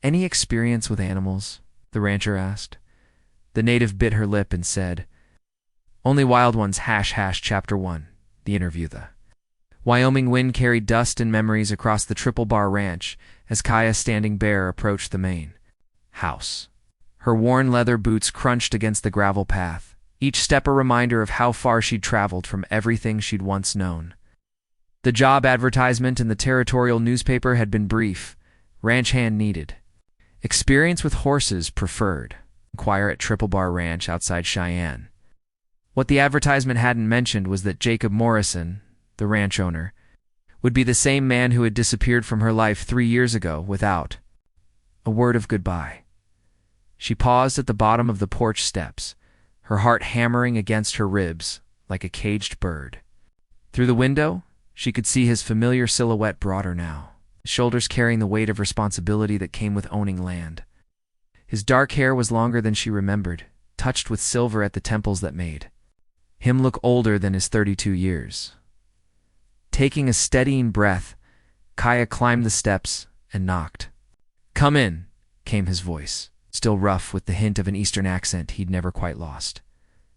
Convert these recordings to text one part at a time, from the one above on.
Any experience with animals? The rancher asked. The native bit her lip and said, Only wild ones ## Chapter 1, the interview. The Wyoming wind carried dust and memories across the Triple Bar Ranch as Kaya, standing bare, approached the main house. Her worn leather boots crunched against the gravel path, each step a reminder of how far she'd traveled from everything she'd once known. The job advertisement in the territorial newspaper had been brief. Ranch hand needed. Experience with horses preferred. Inquire at Triple Bar Ranch outside Cheyenne. What the advertisement hadn't mentioned was that Jacob Morrison, the ranch owner, would be the same man who had disappeared from her life 3 years ago without a word of goodbye. She paused at the bottom of the porch steps, her heart hammering against her ribs like a caged bird. Through the window, she could see his familiar silhouette broader now, his shoulders carrying the weight of responsibility that came with owning land. His dark hair was longer than she remembered, touched with silver at the temples that made him look older than his 32 years. Taking a steadying breath, Kaya climbed the steps and knocked. "Come in," came his voice, still rough with the hint of an Eastern accent he'd never quite lost.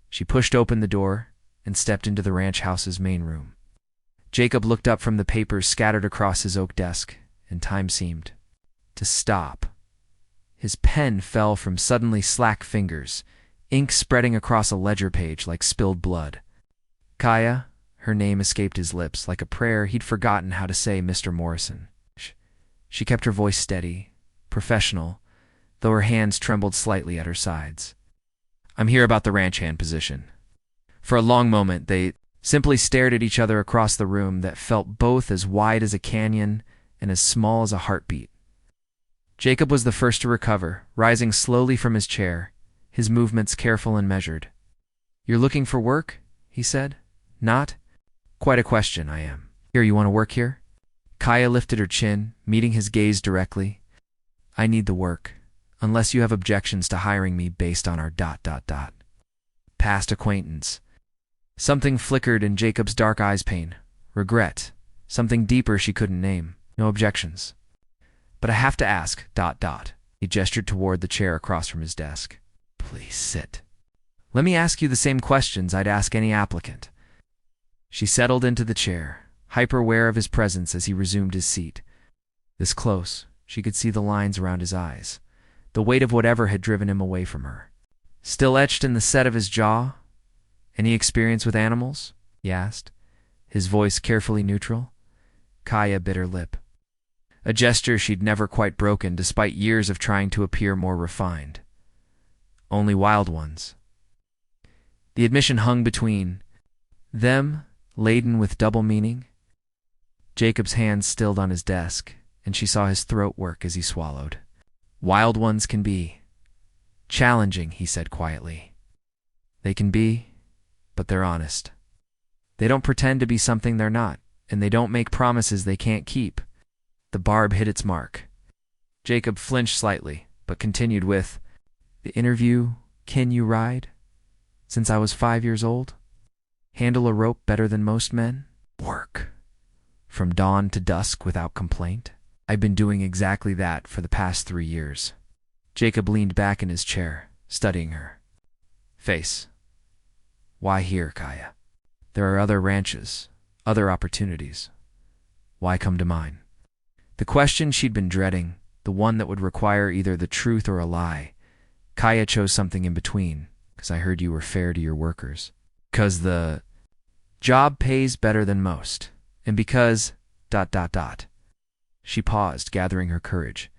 She pushed open the door and stepped into the ranch house's main room. Jacob looked up from the papers scattered across his oak desk, and time seemed to stop. His pen fell from suddenly slack fingers, ink spreading across a ledger page like spilled blood. Kaya, her name escaped his lips like a prayer he'd forgotten how to say. Mr. Morrison. She kept her voice steady, professional, though her hands trembled slightly at her sides. "I'm here about the ranch hand position." For a long moment, they simply stared at each other across the room that felt both as wide as a canyon and as small as a heartbeat. Jacob was the first to recover, rising slowly from his chair, his movements careful and measured. "You're looking for work?" he said. "Not?" "Quite a question, I am." "Here, you want to work here?" Kaya lifted her chin, meeting his gaze directly. "I need the work, unless you have objections to hiring me based on our ... past acquaintance." Something flickered in Jacob's dark eyes. Pain, regret, something deeper she couldn't name. "No objections. But I have to ask ... He gestured toward the chair across from his desk. "Please sit. Let me ask you the same questions I'd ask any applicant." She settled into the chair, hyper-aware of his presence as he resumed his seat. This close, she could see the lines around his eyes, the weight of whatever had driven him away from her. "Still etched in the set of his jaw? Any experience with animals?" he asked, his voice carefully neutral. Kaya bit her lip, a gesture she'd never quite broken despite years of trying to appear more refined. "Only wild ones." The admission hung between them, laden with double meaning. Jacob's hand stilled on his desk, and she saw his throat work as he swallowed. "Wild ones can be challenging," he said quietly. "They can be, but they're honest. They don't pretend to be something they're not, and they don't make promises they can't keep." The barb hit its mark. Jacob flinched slightly, but continued with, "The interview, can you ride? Since I was 5 years old? Handle a rope better than most men? Work from dawn to dusk without complaint? I've been doing exactly that for the past 3 years." Jacob leaned back in his chair, studying her face. "Why here, Kaya? There are other ranches, other opportunities. Why come to mine?" The question she'd been dreading, the one that would require either the truth or a lie. Kaya chose something in between. "'Cause I heard you were fair to your workers. 'Cause the job pays better than most. And because ... She paused, gathering her courage.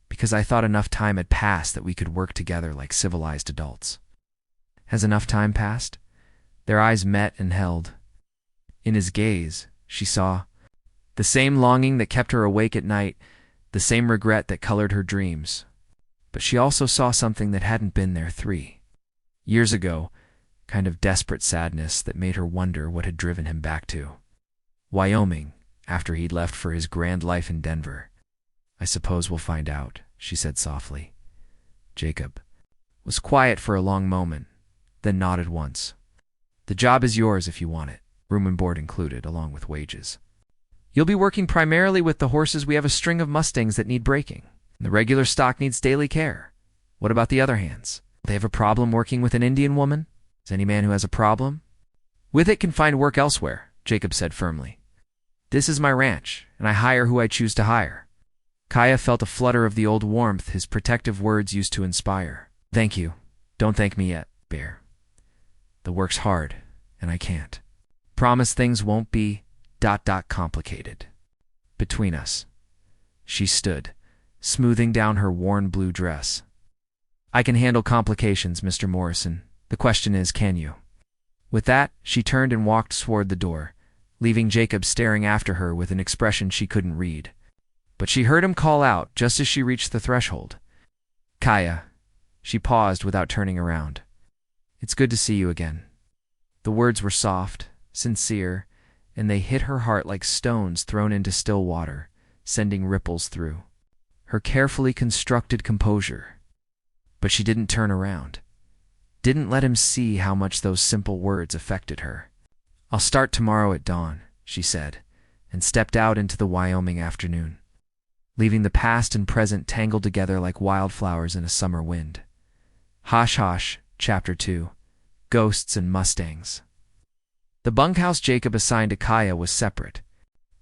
"Because I thought enough time had passed that we could work together like civilized adults." Has enough time passed? Their eyes met and held. In his gaze, she saw the same longing that kept her awake at night, the same regret that colored her dreams. But she also saw something that hadn't been there 3 years ago, kind of desperate sadness that made her wonder what had driven him back to Wyoming after he'd left for his grand life in Denver. "I suppose we'll find out," she said softly. Jacob was quiet for a long moment, then nodded once. "The job is yours if you want it, room and board included, along with wages. You'll be working primarily with the horses. We have a string of Mustangs that need breaking." The regular stock needs daily care. What about the other hands? They have a problem working with an Indian woman? As any man who has a problem with it can find work elsewhere, Jacob said firmly. This is my ranch, and I hire who I choose to hire. Kaya felt a flutter of the old warmth his protective words used to inspire. Thank you. Don't thank me yet, Bear. The work's hard, and I can't. Promise things won't be ... complicated. Between us. She stood, smoothing down her worn blue dress. I can handle complications, Mr. Morrison. The question is, can you? With that, she turned and walked toward the door, leaving Jacob staring after her with an expression she couldn't read. But she heard him call out just as she reached the threshold. Kaya. She paused without turning around. It's good to see you again. The words were soft, sincere, and they hit her heart like stones thrown into still water, sending ripples through her carefully constructed composure. But she didn't turn around. Didn't let him see how much those simple words affected her. I'll start tomorrow at dawn, she said, and stepped out into the Wyoming afternoon, leaving the past and present tangled together like wildflowers in a summer wind. Hosh Hosh, Chapter 2, Ghosts and Mustangs. The bunkhouse Jacob assigned to Kaya was separate.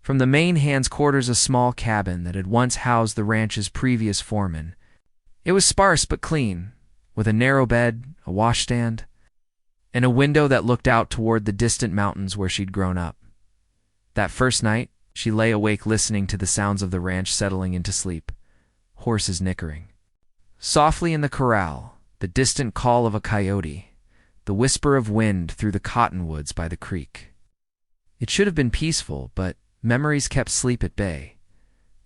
From the main hand's quarters, a small cabin that had once housed the ranch's previous foreman. It was sparse but clean, with a narrow bed, a washstand, and a window that looked out toward the distant mountains where she'd grown up. That first night, she lay awake listening to the sounds of the ranch settling into sleep, horses nickering. Softly in the corral, the distant call of a coyote, the whisper of wind through the cottonwoods by the creek. It should have been peaceful, but memories kept sleep at bay.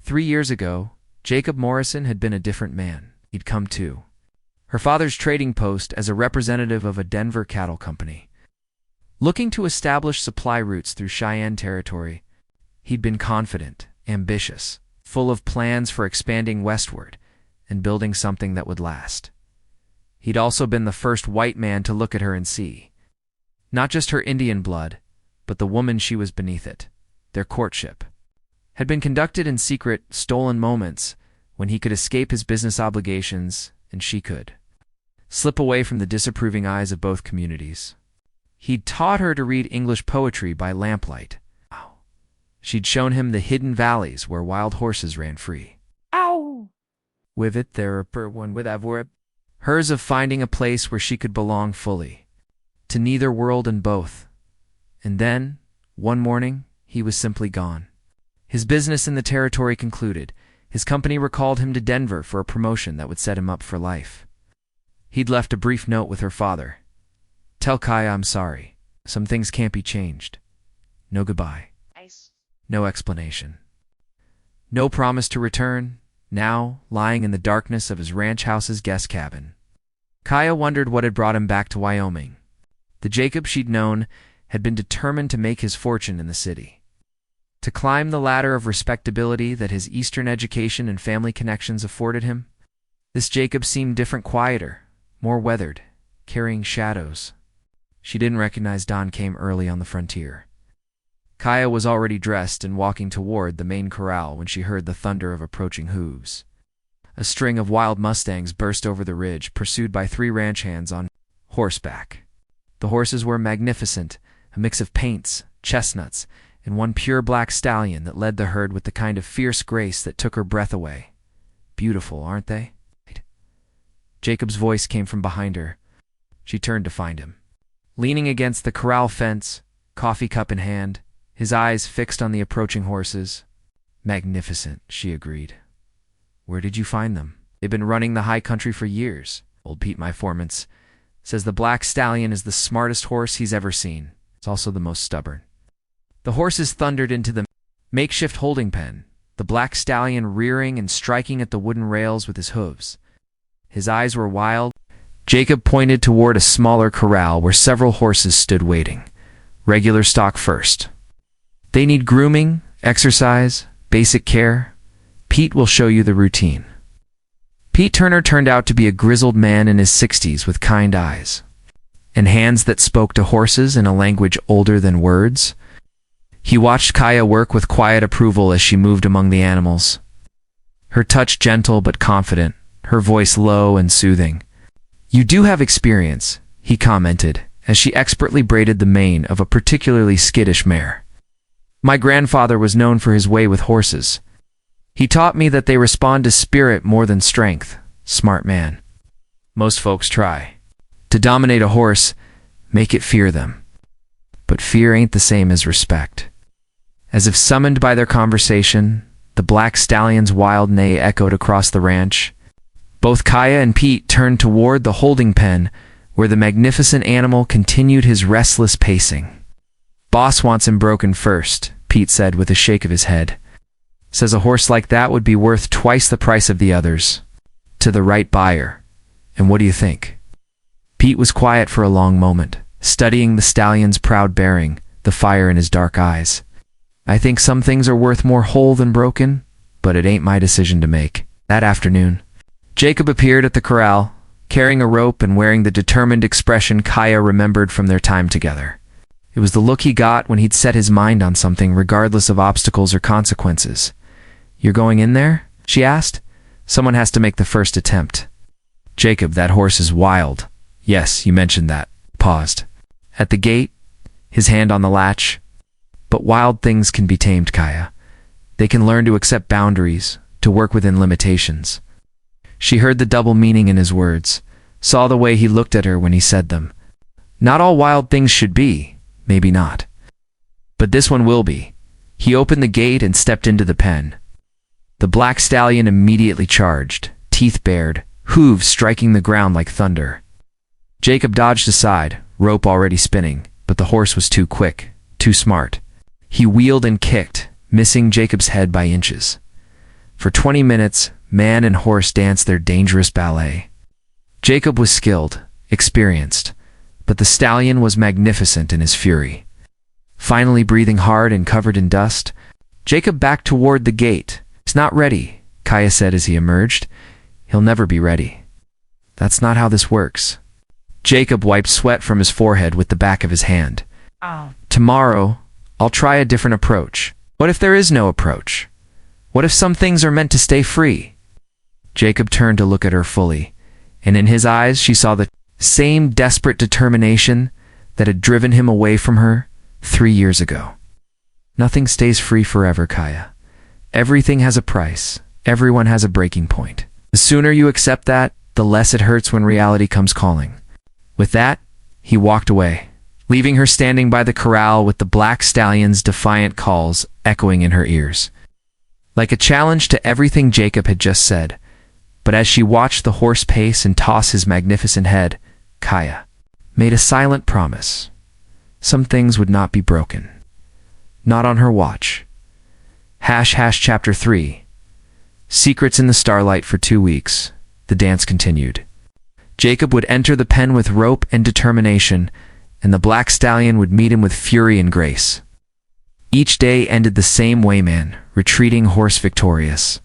3 years ago, Jacob Morrison had been a different man. He'd come to her father's trading post as a representative of a Denver cattle company, looking to establish supply routes through Cheyenne territory. He'd been confident, ambitious, full of plans for expanding westward and building something that would last. He'd also been the first white man to look at her and see not just her Indian blood, but the woman she was beneath it. Their courtship had been conducted in secret, stolen moments when he could escape his business obligations and she could slip away from the disapproving eyes of both communities. He'd taught her to read English poetry by lamplight. She'd shown him the hidden valleys where wild horses ran free. Ow! With it there per one with avor, hers of finding a place where she could belong fully, to neither world and both. And then, one morning, he was simply gone. His business in the territory concluded. His company recalled him to Denver for a promotion that would set him up for life. He'd left a brief note with her father. Tell Kaya I'm sorry. Some things can't be changed. No goodbye. No explanation. No promise to return, now lying in the darkness of his ranch house's guest cabin. Kaya wondered what had brought him back to Wyoming. The Jacob she'd known had been determined to make his fortune in the city, to climb the ladder of respectability that his Eastern education and family connections afforded him. This Jacob seemed different, quieter, more weathered, carrying shadows. She didn't recognize Don came early on the frontier. Kaya was already dressed and walking toward the main corral when she heard the thunder of approaching hooves. A string of wild mustangs burst over the ridge, pursued by 3 ranch hands on horseback. The horses were magnificent, a mix of paints, chestnuts, and one pure black stallion that led the herd with the kind of fierce grace that took her breath away. Beautiful, aren't they? Jacob's voice came from behind her. She turned to find him, leaning against the corral fence, coffee cup in hand, his eyes fixed on the approaching horses. Magnificent, she agreed. Where did you find them? They've been running the high country for years. Old Pete, my foreman, says the black stallion is the smartest horse he's ever seen. It's also the most stubborn. The horses thundered into the makeshift holding pen, the black stallion rearing and striking at the wooden rails with his hooves. His eyes were wild. Jacob pointed toward a smaller corral where several horses stood waiting. Regular stock first. They need grooming, exercise, basic care. Pete will show you the routine. Pete Turner turned out to be a grizzled man in his 60s with kind eyes and hands that spoke to horses in a language older than words. He watched Kaya work with quiet approval as she moved among the animals. her touch gentle but confident, her voice low and soothing. "You do have experience," he commented, as she expertly braided the mane of a particularly skittish mare. "My grandfather was known for his way with horses. He taught me that they respond to spirit more than strength. Smart man. Most folks try to dominate a horse, make it fear them. But fear ain't the same as respect." As if summoned by their conversation, the black stallion's wild neigh echoed across the ranch. Both Kaya and Pete turned toward the holding pen, where the magnificent animal continued his restless pacing. "Boss wants him broken first," Pete said with a shake of his head. "Says a horse like that would be worth twice the price of the others. To the right buyer. And what do you think?" Pete was quiet for a long moment, studying the stallion's proud bearing, the fire in his dark eyes. "I think some things are worth more whole than broken, but it ain't my decision to make." That afternoon, Jacob appeared at the corral, carrying a rope and wearing the determined expression Kaya remembered from their time together. It was the look he got when he'd set his mind on something, regardless of obstacles or consequences. "You're going in there?" she asked. "Someone has to make the first attempt." "Jacob, that horse is wild." "Yes, you mentioned that." Paused. "At the gate?" His hand on the latch. "But wild things can be tamed, Kaya. They can learn to accept boundaries, to work within limitations." She heard the double meaning in his words, saw the way he looked at her when he said them. Not all wild things should be, maybe not. But this one will be. He opened the gate and stepped into the pen. The black stallion immediately charged, teeth bared, hooves striking the ground like thunder. Jacob dodged aside, rope already spinning, but the horse was too quick, too smart. He wheeled and kicked, missing Jacob's head by inches. For 20 minutes, man and horse danced their dangerous ballet. Jacob was skilled, experienced, but the stallion was magnificent in his fury. Finally breathing hard and covered in dust, Jacob backed toward the gate. "He's not ready," Kaya said as he emerged. "He'll never be ready." "That's not how this works." Jacob wiped sweat from his forehead with the back of his hand. "Tomorrow, I'll try a different approach." "What if there is no approach? What if some things are meant to stay free?" Jacob turned to look at her fully, and in his eyes she saw the same desperate determination that had driven him away from her 3 years ago. "Nothing stays free forever, Kaya. Everything has a price. Everyone has a breaking point. The sooner you accept that, the less it hurts when reality comes calling." With that, he walked away, leaving her standing by the corral with the black stallion's defiant calls echoing in her ears. Like a challenge to everything Jacob had just said. But as she watched the horse pace and toss his magnificent head, Kaya made a silent promise. Some things would not be broken. Not on her watch. Chapter 3. Secrets in the starlight. For 2 weeks, the dance continued. Jacob would enter the pen with rope and determination, and the black stallion would meet him with fury and grace. Each day ended the same way, man, retreating horse victorious.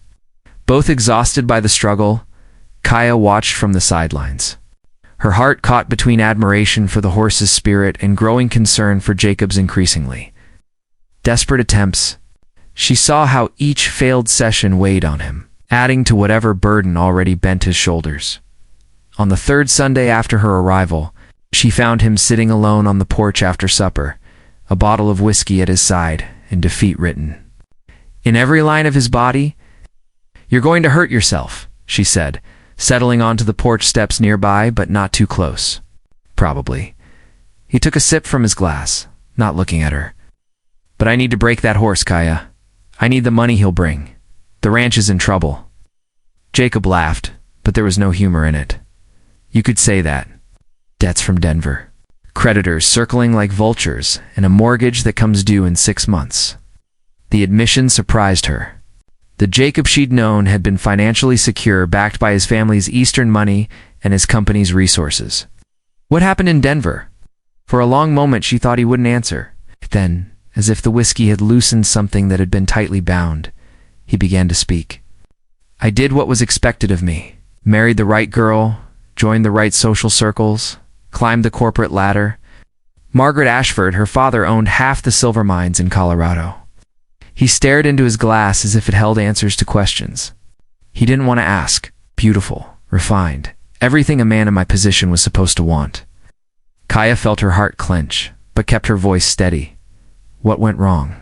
Both exhausted by the struggle, Kaya watched from the sidelines. Her heart caught between admiration for the horse's spirit and growing concern for Jacob's increasingly desperate attempts. She saw how each failed session weighed on him, adding to whatever burden already bent his shoulders. On the 3rd Sunday after her arrival, she found him sitting alone on the porch after supper, a bottle of whiskey at his side, and defeat written in every line of his body. "You're going to hurt yourself," she said, settling onto the porch steps nearby, but not too close. "Probably." He took a sip from his glass, not looking at her. "But I need to break that horse, Kaya. I need the money he'll bring. The ranch is in trouble." Jacob laughed, but there was no humor in it. "You could say that. Debts from Denver. Creditors circling like vultures, and a mortgage that comes due in 6 months." The admission surprised her. The Jacob she'd known had been financially secure, backed by his family's Eastern money and his company's resources. "What happened in Denver?" For a long moment she thought he wouldn't answer. Then, as if the whiskey had loosened something that had been tightly bound, he began to speak. "I did what was expected of me. Married the right girl, joined the right social circles, climbed the corporate ladder. Margaret Ashford, her father, owned half the silver mines in Colorado." He stared into his glass as if it held answers to questions. He didn't want to ask. Beautiful, refined, everything a man in my position was supposed to want. Kaya felt her heart clench, but kept her voice steady. What went wrong?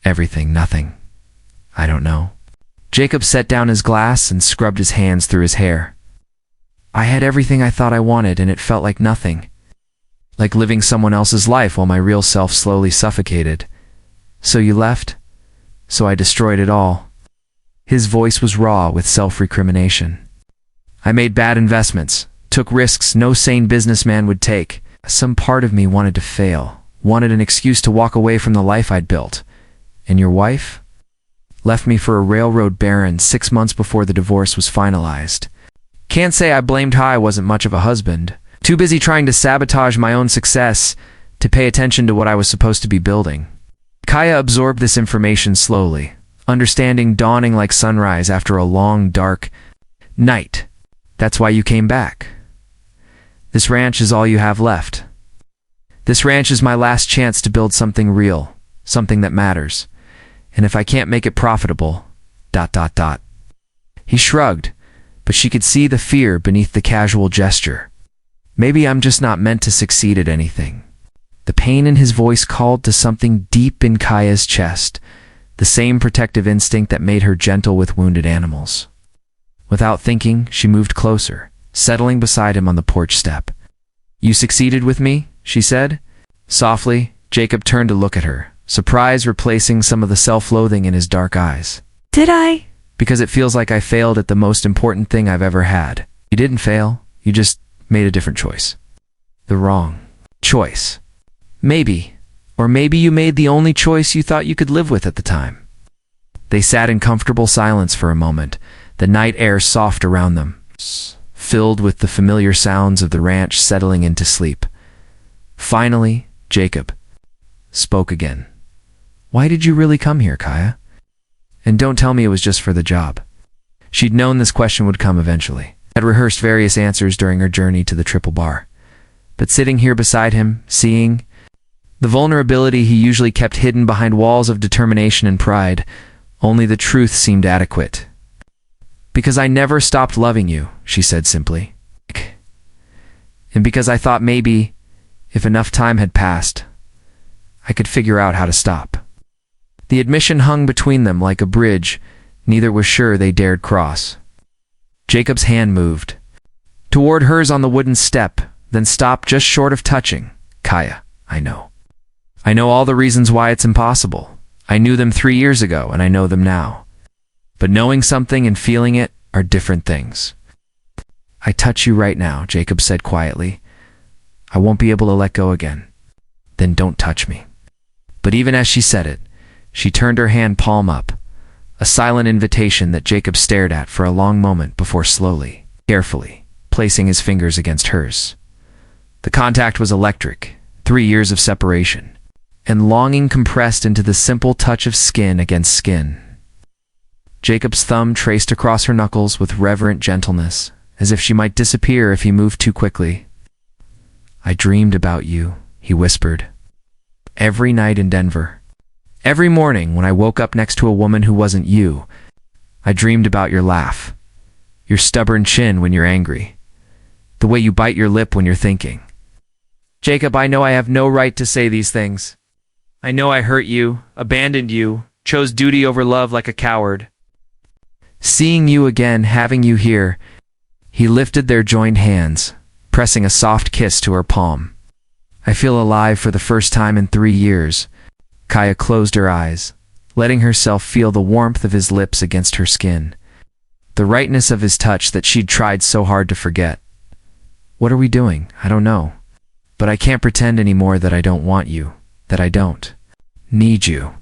Everything, nothing. I don't know. Jacob set down his glass and scrubbed his hands through his hair. I had everything I thought I wanted, and it felt like nothing. Like living someone else's life while my real self slowly suffocated. So you left? So I destroyed it all. His voice was raw with self-recrimination. I made bad investments, took risks no sane businessman would take. Some part of me wanted to fail, wanted an excuse to walk away from the life I'd built. And your wife? Left me for a railroad baron 6 months before the divorce was finalized. Can't say I blamed how I wasn't much of a husband. Too busy trying to sabotage my own success to pay attention to what I was supposed to be building. Kaya absorbed this information slowly, understanding dawning like sunrise after a long, dark night. That's why you came back. This ranch is all you have left. This ranch is my last chance to build something real, something that matters. And if I can't make it profitable, ... He shrugged, but she could see the fear beneath the casual gesture. Maybe I'm just not meant to succeed at anything. The pain in his voice called to something deep in Kaya's chest, the same protective instinct that made her gentle with wounded animals. Without thinking, she moved closer, settling beside him on the porch step. You succeeded with me, she said. Softly, Jacob turned to look at her, surprise replacing some of the self-loathing in his dark eyes. Did I? Because it feels like I failed at the most important thing I've ever had. You didn't fail, you just made a different choice. The wrong choice. Maybe. Or maybe you made the only choice you thought you could live with at the time. They sat in comfortable silence for a moment, the night air soft around them, filled with the familiar sounds of the ranch settling into sleep. Finally, Jacob spoke again. Why did you really come here, Kaya? And don't tell me it was just for the job. She'd known this question would come eventually. Had rehearsed various answers during her journey to the triple bar. But sitting here beside him, seeing the vulnerability he usually kept hidden behind walls of determination and pride, only the truth seemed adequate. Because I never stopped loving you, she said simply. And because I thought maybe, if enough time had passed, I could figure out how to stop. The admission hung between them like a bridge neither was sure they dared cross. Jacob's hand moved toward hers on the wooden step, then stopped just short of touching. Kaya, I know. I know all the reasons why it's impossible. I knew them 3 years ago, and I know them now. But knowing something and feeling it are different things. I touch you right now, Jacob said quietly. I won't be able to let go again. Then don't touch me. But even as she said it, she turned her hand palm up, a silent invitation that Jacob stared at for a long moment before slowly, carefully, placing his fingers against hers. The contact was electric, 3 years of separation, and longing compressed into the simple touch of skin against skin. Jacob's thumb traced across her knuckles with reverent gentleness, as if she might disappear if he moved too quickly. I dreamed about you, he whispered. Every night in Denver. Every morning when I woke up next to a woman who wasn't you, I dreamed about your laugh, your stubborn chin when you're angry, the way you bite your lip when you're thinking. Jacob, I know I have no right to say these things. I know I hurt you, abandoned you, chose duty over love like a coward. Seeing you again, having you here, he lifted their joined hands, pressing a soft kiss to her palm. I feel alive for the first time in 3 years. Kaya closed her eyes, letting herself feel the warmth of his lips against her skin, the rightness of his touch that she'd tried so hard to forget. What are we doing? I don't know. But I can't pretend anymore that I don't want you, that I don't need you,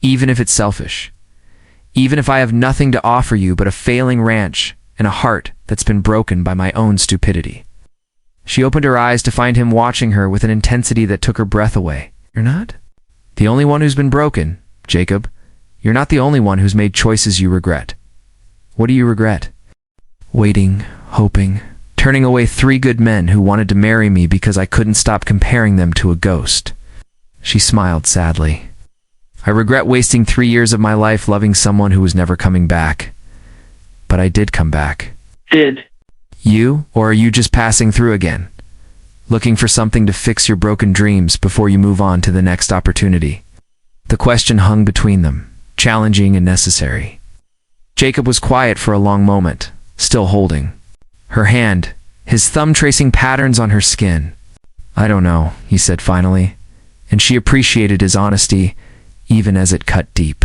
even if it's selfish. Even if I have nothing to offer you but a failing ranch and a heart that's been broken by my own stupidity. She opened her eyes to find him watching her with an intensity that took her breath away. You're not the only one who's been broken, Jacob. You're not the only one who's made choices you regret. What do you regret? Waiting, hoping, turning away 3 good men who wanted to marry me because I couldn't stop comparing them to a ghost. She smiled sadly. I regret wasting 3 years of my life loving someone who was never coming back. but I did come back. Did. You, or are you just passing through again? Looking for something to fix your broken dreams before you move on to the next opportunity? The question hung between them, challenging and necessary. Jacob was quiet for a long moment, still holding her hand, his thumb tracing patterns on her skin. I don't know, he said finally, and she appreciated his honesty, even as it cut deep.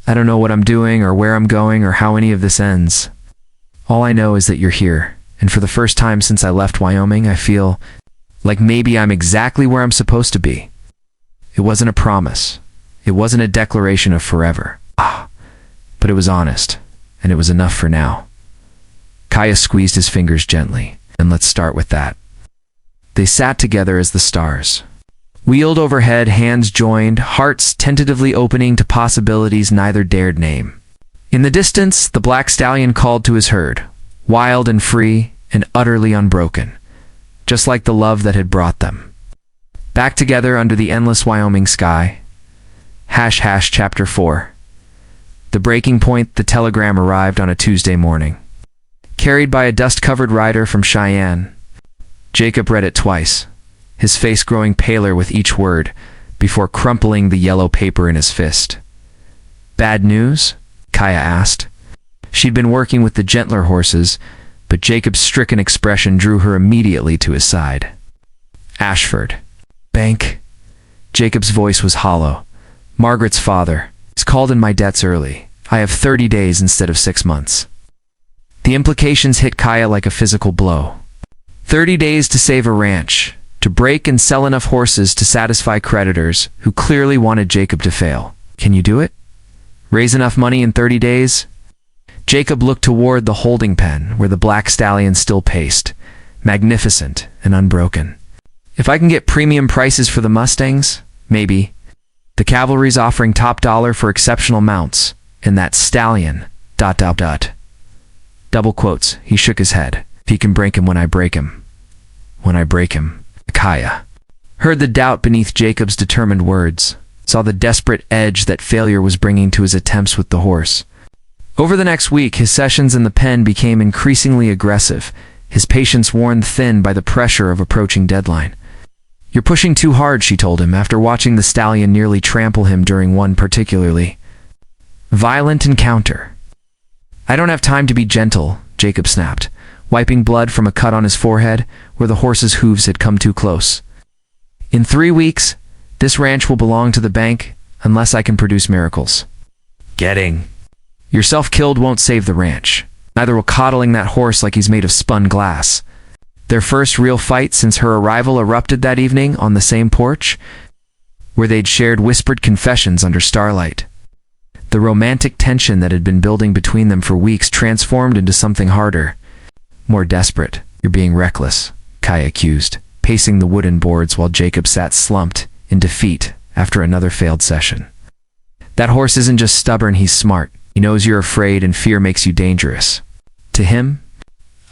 I don't know what I'm doing or where I'm going or how any of this ends. All I know is that you're here, and for the first time since I left Wyoming, I feel like maybe I'm exactly where I'm supposed to be. It wasn't a promise. It wasn't a declaration of forever. But it was honest, and it was enough for now. Kaya squeezed his fingers gently, and let's start with that. They sat together as the stars wheeled overhead, hands joined, hearts tentatively opening to possibilities neither dared name. In the distance, the black stallion called to his herd, wild and free and utterly unbroken, just like the love that had brought them. Back together under the endless Wyoming sky. Chapter 4. The breaking point. The telegram arrived on a Tuesday morning. Carried by a dust-covered rider from Cheyenne. Jacob read it twice, his face growing paler with each word, before crumpling the yellow paper in his fist. Bad news? Kaya asked. She'd been working with the gentler horses, but Jacob's stricken expression drew her immediately to his side. Ashford. Bank. Jacob's voice was hollow. Margaret's father. He's called in my debts early. I have 30 days instead of 6 months. The implications hit Kaya like a physical blow. 30 days to save a ranch, to break and sell enough horses to satisfy creditors who clearly wanted Jacob to fail. Can you do it? Raise enough money in 30 days? Jacob looked toward the holding pen where the black stallion still paced, magnificent and unbroken. If I can get premium prices for the Mustangs, maybe. The cavalry's offering top dollar for exceptional mounts, and that stallion, ... Double quotes, he shook his head. If he can break him when I break him. When I break him. Kaya heard the doubt beneath Jacob's determined words, saw the desperate edge that failure was bringing to his attempts with the horse. Over the next week, his sessions in the pen became increasingly aggressive, his patience worn thin by the pressure of approaching deadline. You're pushing too hard, she told him, after watching the stallion nearly trample him during one particularly violent encounter. I don't have time to be gentle, Jacob snapped, wiping blood from a cut on his forehead where the horse's hooves had come too close. In 3 weeks, this ranch will belong to the bank unless I can produce miracles. Getting. Yourself killed won't save the ranch. Neither will coddling that horse like he's made of spun glass. Their first real fight since her arrival erupted that evening on the same porch, where they'd shared whispered confessions under starlight. The romantic tension that had been building between them for weeks transformed into something harder, more desperate. You're being reckless, Kaya accused, pacing the wooden boards while Jacob sat slumped in defeat after another failed session. That horse isn't just stubborn, he's smart. He knows you're afraid and fear makes you dangerous. To him,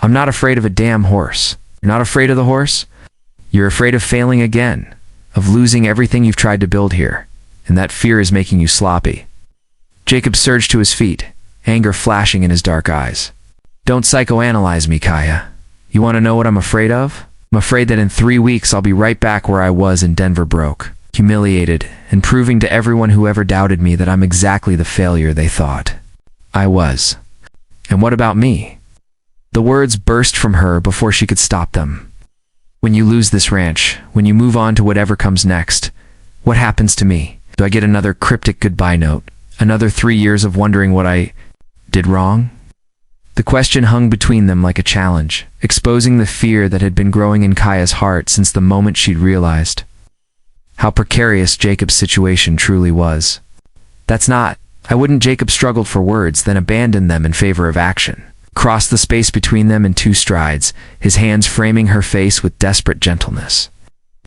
I'm not afraid of a damn horse. You're not afraid of the horse? You're afraid of failing again, of losing everything you've tried to build here, and that fear is making you sloppy. Jacob surged to his feet, anger flashing in his dark eyes. Don't psychoanalyze me, Kaya. You want to know what I'm afraid of? I'm afraid that in 3 weeks I'll be right back where I was in Denver broke, humiliated, and proving to everyone who ever doubted me that I'm exactly the failure they thought I was. And what about me? The words burst from her before she could stop them. When you lose this ranch, when you move on to whatever comes next, what happens to me? Do I get another cryptic goodbye note? Another 3 years of wondering what I did wrong? The question hung between them like a challenge, exposing the fear that had been growing in Kaya's heart since the moment she'd realized how precarious Jacob's situation truly was. I wouldn't. Jacob struggled for words, then abandoned them in favor of action. Crossed the space between them in 2 strides, his hands framing her face with desperate gentleness.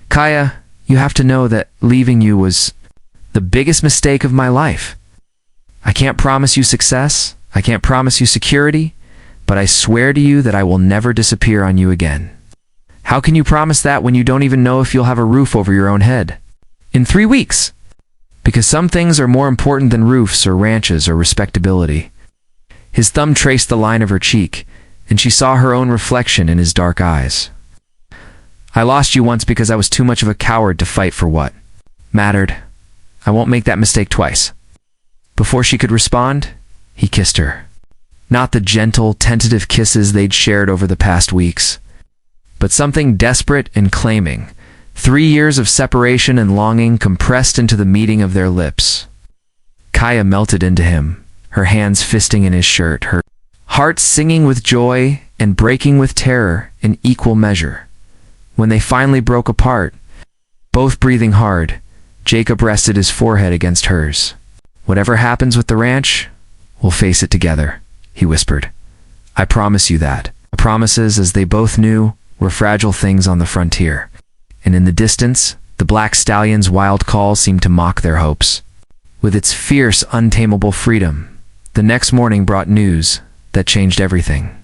Kaya, you have to know that leaving you was the biggest mistake of my life. I can't promise you success, I can't promise you security, but I swear to you that I will never disappear on you again. How can you promise that when you don't even know if you'll have a roof over your own head? In 3 weeks. Because some things are more important than roofs or ranches or respectability. His thumb traced the line of her cheek, and she saw her own reflection in his dark eyes. I lost you once because I was too much of a coward to fight for what mattered. I won't make that mistake twice. Before she could respond, he kissed her. Not the gentle, tentative kisses they'd shared over the past weeks, but something desperate and claiming. 3 years of separation and longing compressed into the meeting of their lips. Kaya melted into him, her hands fisting in his shirt, her heart singing with joy and breaking with terror in equal measure. When they finally broke apart, both breathing hard, Jacob rested his forehead against hers. Whatever happens with the ranch, we'll face it together, he whispered. I promise you that. Promises, as they both knew, were fragile things on the frontier. And in the distance, the black stallion's wild call seemed to mock their hopes. With its fierce, untamable freedom, the next morning brought news that changed everything.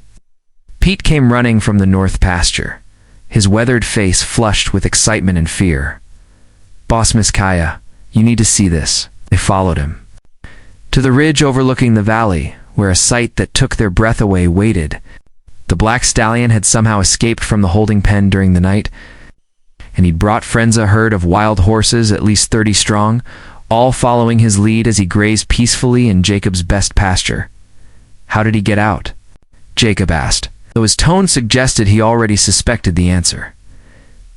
Pete came running from the north pasture, his weathered face flushed with excitement and fear. Boss Miss Kaya, you need to see this. They followed him to the ridge overlooking the valley, where a sight that took their breath away waited. The black stallion had somehow escaped from the holding pen during the night, and he'd brought friends a herd of wild horses, at least 30 strong, all following his lead as he grazed peacefully in Jacob's best pasture. How did he get out? Jacob asked, though his tone suggested he already suspected the answer.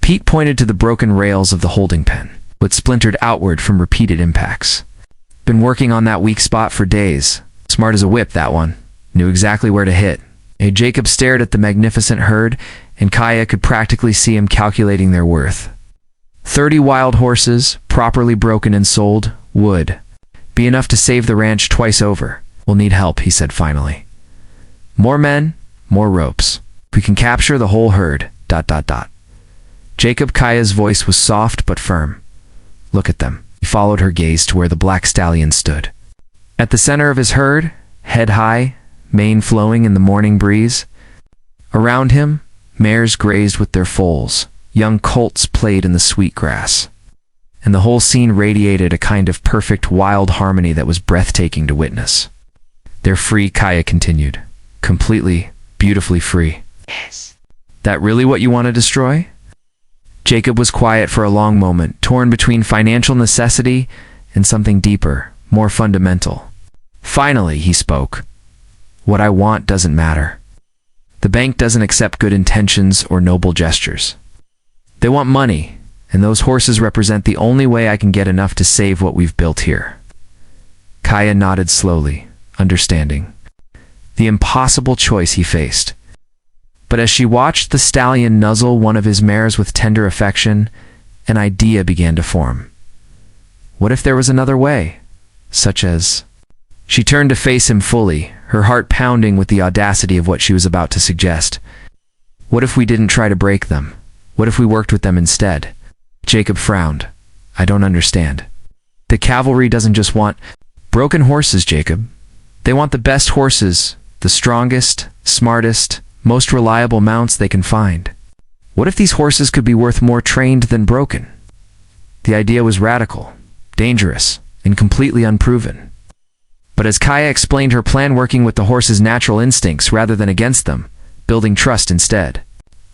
Pete pointed to the broken rails of the holding pen, but splintered outward from repeated impacts. Been working on that weak spot for days. Smart as a whip, that one. Knew exactly where to hit. Jacob stared at the magnificent herd, and Kaya could practically see him calculating their worth. 30 wild horses, properly broken and sold, would be enough to save the ranch twice over. We'll need help, he said finally. More men, more ropes. We can capture the whole herd, ... Jacob Kaya's voice was soft but firm. Look at them. He followed her gaze to where the black stallion stood. At the center of his herd, head high, mane flowing in the morning breeze. Around him, mares grazed with their foals, young colts played in the sweet grass. And the whole scene radiated a kind of perfect wild harmony that was breathtaking to witness. They're free, Kaya continued. Completely, beautifully free. Yes. That really what you want to destroy? Jacob was quiet for a long moment, torn between financial necessity and something deeper, more fundamental. Finally, he spoke. What I want doesn't matter. The bank doesn't accept good intentions or noble gestures. They want money, and those horses represent the only way I can get enough to save what we've built here. Kaya nodded slowly, understanding the impossible choice he faced. But as she watched the stallion nuzzle one of his mares with tender affection, an idea began to form. What if there was another way? Such as... She turned to face him fully, her heart pounding with the audacity of what she was about to suggest. What if we didn't try to break them? What if we worked with them instead? Jacob frowned. I don't understand. The cavalry doesn't just want broken horses, Jacob. They want the best horses, the strongest, smartest, most reliable mounts they can find. What if these horses could be worth more trained than broken? The idea was radical, dangerous, and completely unproven. But as Kaya explained her plan, working with the horse's natural instincts rather than against them, building trust instead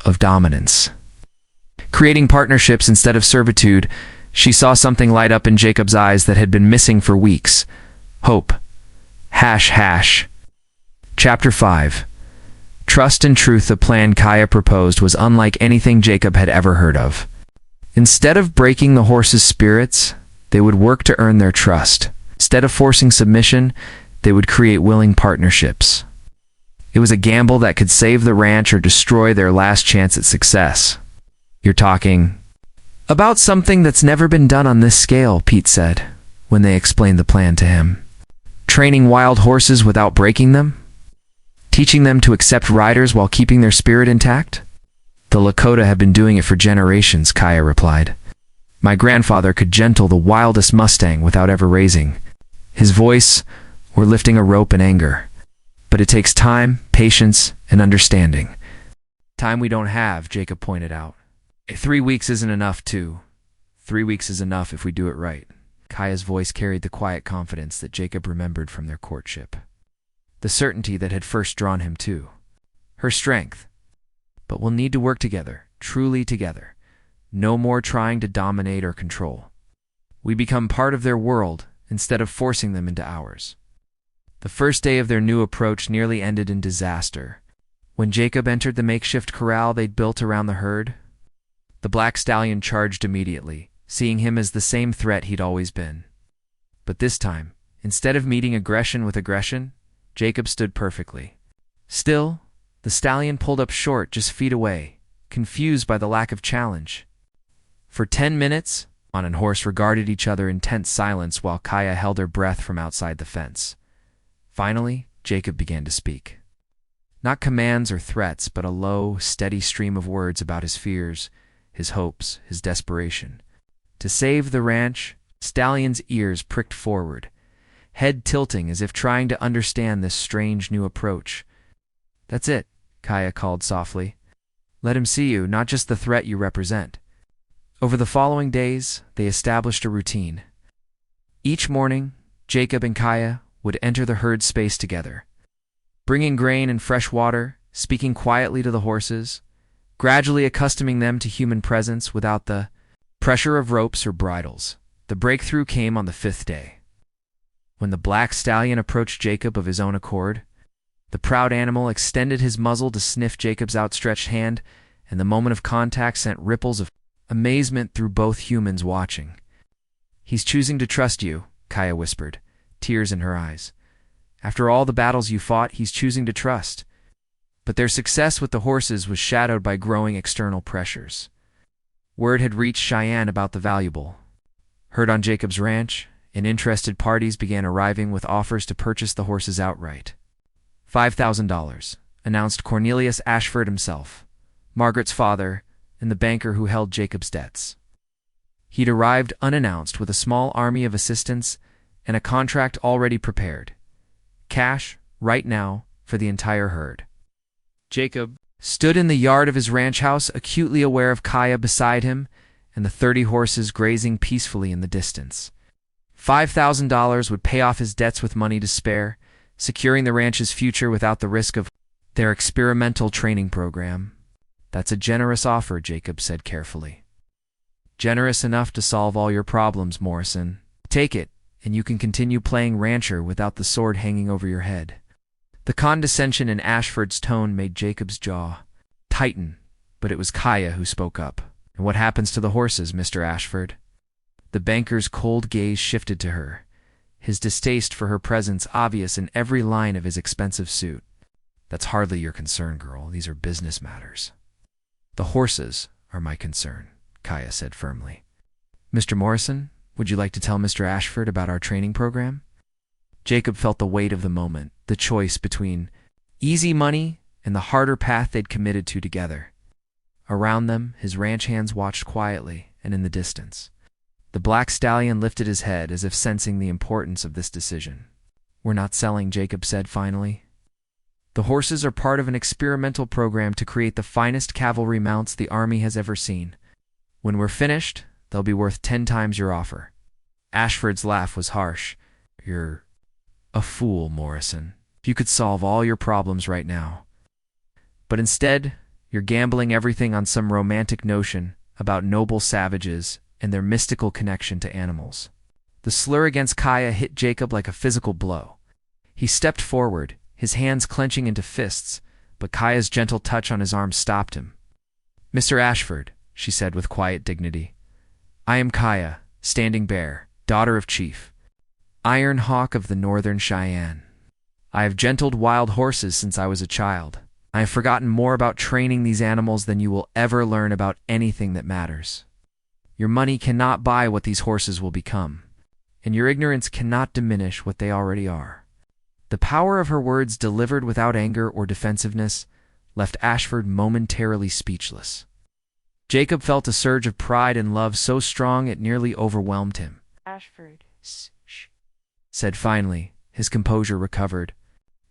of dominance, creating partnerships instead of servitude, she saw something light up in Jacob's eyes that had been missing for weeks. Hope. #. Chapter 5. Trust and truth. The plan Kaya proposed was unlike anything Jacob had ever heard of. Instead of breaking the horse's spirits, they would work to earn their trust. Instead of forcing submission, they would create willing partnerships. It was a gamble that could save the ranch or destroy their last chance at success. You're talking about something that's never been done on this scale, Pete said, when they explained the plan to him. Training wild horses without breaking them? Teaching them to accept riders while keeping their spirit intact? The Lakota have been doing it for generations, Kaya replied. My grandfather could gentle the wildest Mustang without ever raising his voice or lifting a rope in anger. But it takes time, patience, and understanding. Time we don't have, Jacob pointed out. 3 weeks isn't enough, too. 3 weeks is enough if we do it right. Kaya's voice carried the quiet confidence that Jacob remembered from their courtship. the certainty that had first drawn him to her strength. But we'll need to work together, truly together. No more trying to dominate or control. We become part of their world instead of forcing them into ours. The first day of their new approach nearly ended in disaster. When Jacob entered the makeshift corral they'd built around the herd, the black stallion charged immediately, seeing him as the same threat he'd always been. But this time, instead of meeting aggression with aggression, Jacob stood perfectly still. The stallion pulled up short just feet away, confused by the lack of challenge. For 10 minutes, man and horse regarded each other in tense silence while Kaya held her breath from outside the fence. Finally, Jacob began to speak. Not commands or threats, but a low, steady stream of words about his fears, his hopes, his desperation. To save the ranch, Stallion's ears pricked forward, head tilting as if trying to understand this strange new approach. "That's it," Kaya called softly. "Let him see you, not just the threat you represent." Over the following days, they established a routine. Each morning, Jacob and Kaya would enter the herd space together, bringing grain and fresh water, speaking quietly to the horses, gradually accustoming them to human presence without the pressure of ropes or bridles. The breakthrough came on the 5th day. When the black stallion approached Jacob of his own accord, the proud animal extended his muzzle to sniff Jacob's outstretched hand, and the moment of contact sent ripples of amazement through both humans watching. "He's choosing to trust you," Kaya whispered, tears in her eyes. "After all the battles you fought, he's choosing to trust." But their success with the horses was shadowed by growing external pressures. Word had reached Cheyenne about the valuable herd on Jacob's ranch, and interested parties began arriving with offers to purchase the horses outright. $5,000, announced Cornelius Ashford himself, Margaret's father, and the banker who held Jacob's debts. He'd arrived unannounced with a small army of assistants and a contract already prepared. Cash, right now, for the entire herd. Jacob stood in the yard of his ranch house, acutely aware of Kaya beside him and the 30 horses grazing peacefully in the distance. $5,000 would pay off his debts with money to spare, securing the ranch's future without the risk of their experimental training program. "That's a generous offer," Jacob said carefully. "Generous enough to solve all your problems, Morrison. Take it, and you can continue playing rancher without the sword hanging over your head." The condescension in Ashford's tone made Jacob's jaw tighten, but it was Kaya who spoke up. "And what happens to the horses, Mr. Ashford?" The banker's cold gaze shifted to her, his distaste for her presence obvious in every line of his expensive suit. "That's hardly your concern, girl. These are business matters." "The horses are my concern," Kaya said firmly. "Mr. Morrison, would you like to tell Mr. Ashford about our training program?" Jacob felt the weight of the moment, the choice between easy money and the harder path they'd committed to together. Around them, his ranch hands watched quietly, and in the distance, the black stallion lifted his head as if sensing the importance of this decision. "We're not selling," Jacob said finally. "The horses are part of an experimental program to create the finest cavalry mounts the Army has ever seen. When we're finished, they'll be worth 10 times your offer." Ashford's laugh was harsh. "You're a fool, Morrison. If you could solve all your problems right now. But instead, you're gambling everything on some romantic notion about noble savages and their mystical connection to animals." The slur against Kaya hit Jacob like a physical blow. He stepped forward, his hands clenching into fists, but Kaya's gentle touch on his arm stopped him. "Mr. Ashford," she said with quiet dignity, "I am Kaya, Standing Bear, daughter of Chief, Iron Hawk of the Northern Cheyenne. I have gentled wild horses since I was a child. I have forgotten more about training these animals than you will ever learn about anything that matters. Your money cannot buy what these horses will become, and your ignorance cannot diminish what they already are." The power of her words, delivered without anger or defensiveness, left Ashford momentarily speechless. Jacob felt a surge of pride and love so strong it nearly overwhelmed him. "Ashford, shh," said finally, his composure recovered,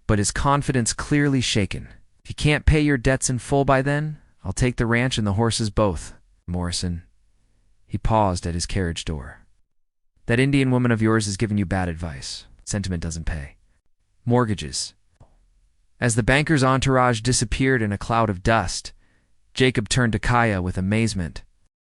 but his confidence clearly shaken. "If you can't pay your debts in full by then, I'll take the ranch and the horses both, Morrison." He paused at his carriage door. "That Indian woman of yours has given you bad advice. Sentiment doesn't pay. Mortgages, As the banker's entourage disappeared in a cloud of dust, Jacob turned to Kaya with amazement.